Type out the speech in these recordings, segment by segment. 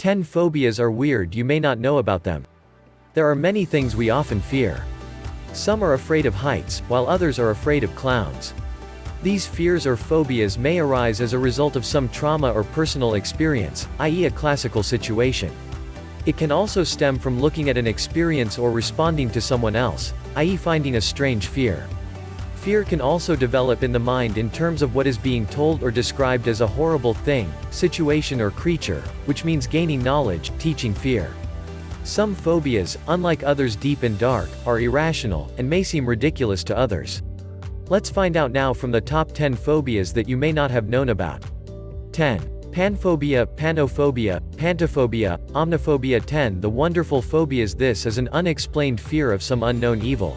10 phobias are weird you may not know about them. There are many things we often fear. Some are afraid of heights, while others are afraid of clowns. These fears or phobias may arise as a result of some trauma or personal experience, i.e. a classical situation. It can also stem from looking at an experience or responding to someone else, i.e. finding a strange fear. Fear can also develop in the mind in terms of what is being told or described as a horrible thing, situation or creature, which means gaining knowledge, teaching fear. Some phobias, unlike others deep and dark, are irrational, and may seem ridiculous to others. Let's find out now from the top 10 phobias that you may not have known about. 10. Panphobia, panophobia, pantophobia, omniphobia. 10. The wonderful phobias. This is an unexplained fear of some unknown evil.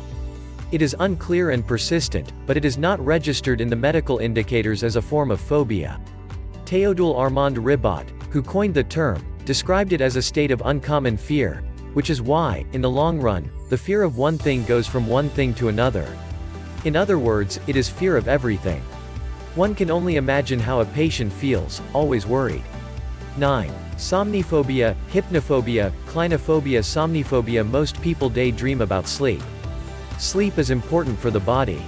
It is unclear and persistent, but it is not registered in the medical indicators as a form of phobia. Théodule Armand Ribot, who coined the term, described it as a state of uncommon fear, which is why, in the long run, the fear of one thing goes from one thing to another. In other words, it is fear of everything. One can only imagine how a patient feels, always worried. 9. Somniphobia, hypnophobia, clinophobia. Somniphobia. Most people daydream about sleep. Sleep is important for the body.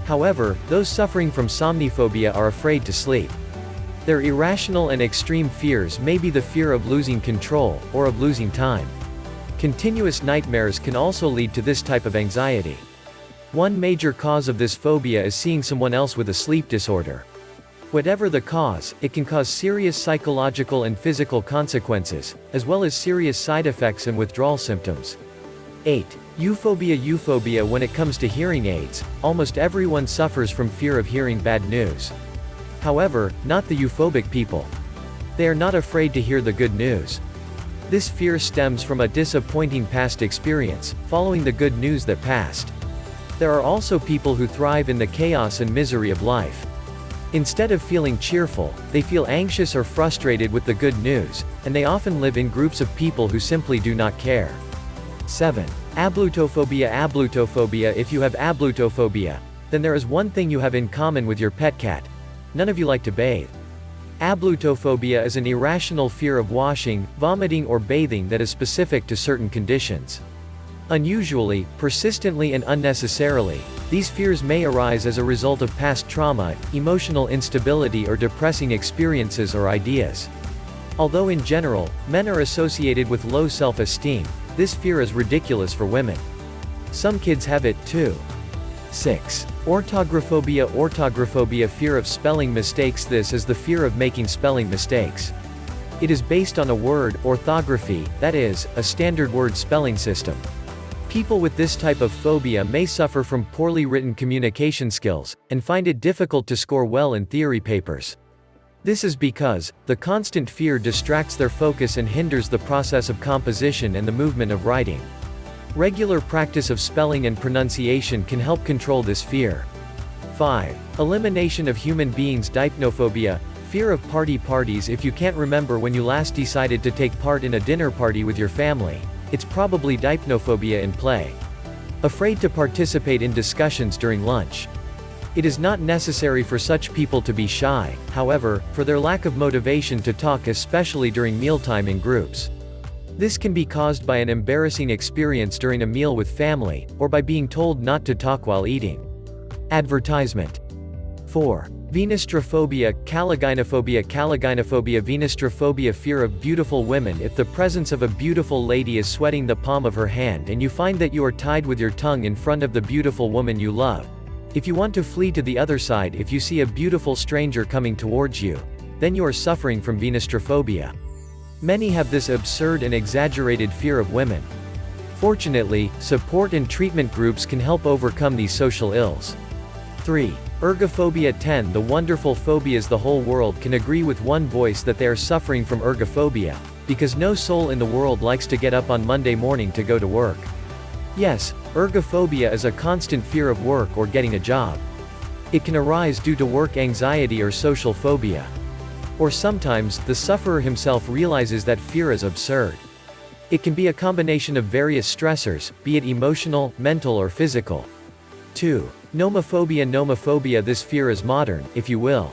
However, those suffering from somniphobia are afraid to sleep. Their irrational and extreme fears may be the fear of losing control, or of losing time. Continuous nightmares can also lead to this type of anxiety. One major cause of this phobia is seeing someone else with a sleep disorder. Whatever the cause, it can cause serious psychological and physical consequences, as well as serious side effects and withdrawal symptoms. 8. Euphobia. Euphobia. When it comes to hearing aids, almost everyone suffers from fear of hearing bad news. However, not the euphobic people. They are not afraid to hear the good news. This fear stems from a disappointing past experience, following the good news that passed. There are also people who thrive in the chaos and misery of life. Instead of feeling cheerful, they feel anxious or frustrated with the good news, and they often live in groups of people who simply do not care. 7. Ablutophobia. Ablutophobia. If you have ablutophobia, then there is one thing you have in common with your pet cat. None of you like to bathe. Ablutophobia is an irrational fear of washing, vomiting or bathing that is specific to certain conditions. Unusually, persistently and unnecessarily, these fears may arise as a result of past trauma, emotional instability or depressing experiences or ideas. Although in general, men are associated with low self-esteem, this fear is ridiculous for women. Some kids have it, too. 6. Orthographobia. Orthographobia. Fear of spelling mistakes. This is the fear of making spelling mistakes. It is based on a word orthography, that is, a standard word spelling system. People with this type of phobia may suffer from poorly written communication skills, and find it difficult to score well in theory papers. This is because, the constant fear distracts their focus and hinders the process of composition and the movement of writing. Regular practice of spelling and pronunciation can help control this fear. 5. Elimination of human beings. Dipnophobia. Fear of parties. If you can't remember when you last decided to take part in a dinner party with your family, it's probably dipnophobia in play. Afraid to participate in discussions during lunch. It is not necessary for such people to be shy, however, for their lack of motivation to talk, especially during mealtime in groups. This can be caused by an embarrassing experience during a meal with family, or by being told not to talk while eating. Advertisement. 4. Venustrophobia. Caligynophobia. Caligynophobia. Venustrophobia. Fear of beautiful women. If the presence of a beautiful lady is sweating the palm of her hand and you find that you are tied with your tongue in front of the beautiful woman you love, if you want to flee to the other side if you see a beautiful stranger coming towards you, then you are suffering from venustrophobia. Many have this absurd and exaggerated fear of women. Fortunately, support and treatment groups can help overcome these social ills. 3. Ergophobia. 10. The wonderful phobias. The whole world can agree with one voice that they are suffering from ergophobia, because no soul in the world likes to get up on Monday morning to go to work. Yes, ergophobia is a constant fear of work or getting a job. It can arise due to work anxiety or social phobia. Or sometimes, the sufferer himself realizes that fear is absurd. It can be a combination of various stressors, be it emotional, mental or physical. 2. Nomophobia. Nomophobia. This fear is modern, if you will.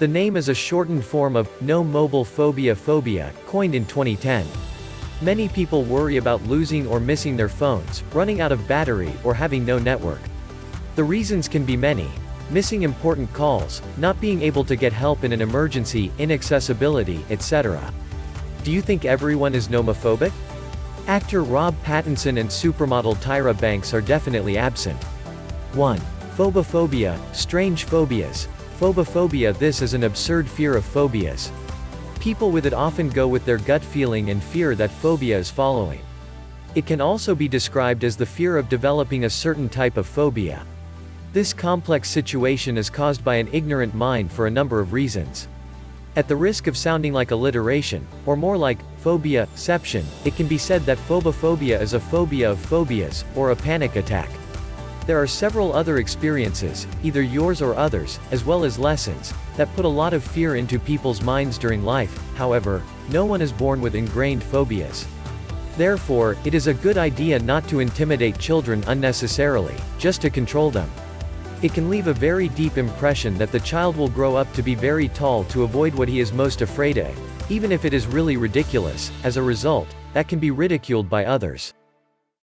The name is a shortened form of no mobile phobia phobia, coined in 2010. Many people worry about losing or missing their phones, running out of battery, or having no network. The reasons can be many. Missing important calls, not being able to get help in an emergency, inaccessibility, etc. Do you think everyone is nomophobic? Actor Rob Pattinson and supermodel Tyra Banks are definitely absent. 1. Phobophobia, strange phobias. Phobophobia. This is an absurd fear of phobias. People with it often go with their gut feeling and fear that phobia is following. It can also be described as the fear of developing a certain type of phobia. This complex situation is caused by an ignorant mind for a number of reasons. At the risk of sounding like alliteration, or more like phobia-ception, it can be said that phobophobia is a phobia of phobias, or a panic attack. There are several other experiences, either yours or others, as well as lessons, that put a lot of fear into people's minds during life. However, no one is born with ingrained phobias. Therefore, it is a good idea not to intimidate children unnecessarily, just to control them. It can leave a very deep impression that the child will grow up to be very tall to avoid what he is most afraid of, even if it is really ridiculous. As a result, that can be ridiculed by others.